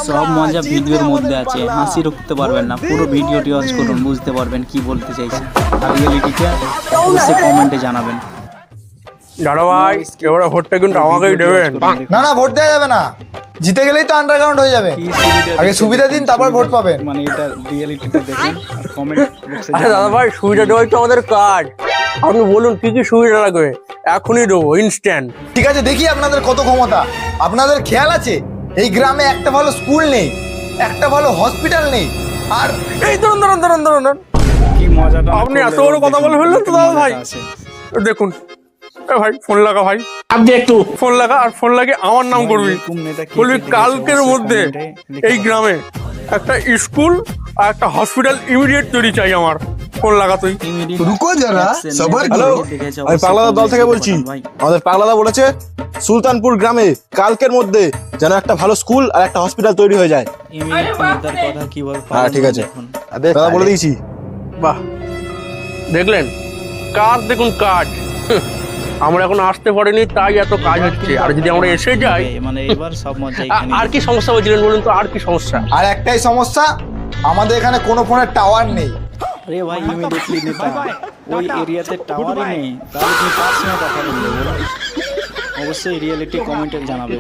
সব মজা ভিডিওর মধ্যে আছে, হাসি রুখতে পারবেন না। পুরো ভিডিওটি ওয়াচ করুন, বুঝতে পারবেন কি বলতে চাইছে। আর রিয়েলিটিটা অবশ্যই কমেন্টে জানাবেন। দাদা ভাই এবারে ভোটটা কিন্তু আমাকেই দেবেন। না না, ভোট দেওয়া যাবে না, জিতে গেলেই তো আন্ডারগ্রাউন্ড হয়ে যাবে। আগে সুবিধা দিন, তারপর ভোট পাবেন। মানে এটা রিয়েলিটিটা দেখুন আর কমেন্ট বক্সে আরে দাদা ভাই সুবিধা দেওয়াই তো আমাদের কাজ। আপনি বলুন কি কি সুবিধা লাগবে, এখনই দেবো ইনস্ট্যান্ট। ঠিক আছে, দেখি আপনাদের কত ক্ষমতা। আপনাদের খেয়াল আছে এই গ্রামে একটা ভালো স্কুল নেই, একটা ভালো হসপিটাল নেই। আর এই ধরুন ধরুন ধরুন ধরুন ধরুন। কি মজাটা আপনি এত বড় কথা বলে ফেললেন তো দাদা ভাই। দেখুন এ ভাই ফোন লাগা ভাই, আপনি একটু ফোন লাগা, আর ফোন লাগে আমার নাম করবি, বলবি কালকের মধ্যে এই গ্রামে একটা স্কুল আর একটা হসপিটাল ইমিডিয়েট তৈরি চাই আমার। ফোন লাগা তুই। রুকো যারা, সবার হ্যালো, আমি পাগলাদা দল থেকে বলছি। আমাদের পাগলাদা বলেছে সুলতানপুর গ্রামে কালকের মধ্যে যেন একটা ভালো স্কুল আর একটা হসপিটাল তৈরি হয়ে যায়। হ্যাঁ ঠিক আছে দাদা, বলে দিয়েছি। বাহ, দেখলেন কাজ, দেখুন কাজ। আমরা এখন আসতে পারিনি তাই এত কাজ হচ্ছে, আর যদি আমরা এসে যাই মানে এবার সব মজা এখানে। আর কি সমস্যা বলছিলেন বলুন তো, আর কি সমস্যা? আর একটাই সমস্যা, আমাদের এখানে কোনো ফোনের টাওয়ার নেই। আরে ভাই ইমিডিয়েটলি নেতা, ওই এরিয়াতে টাওয়ারই নেই, তাহলে তুমি কার সঙ্গে কথা বলবে বলো? অবশ্যই রিয়েলিটি কমেন্টে জানাবে।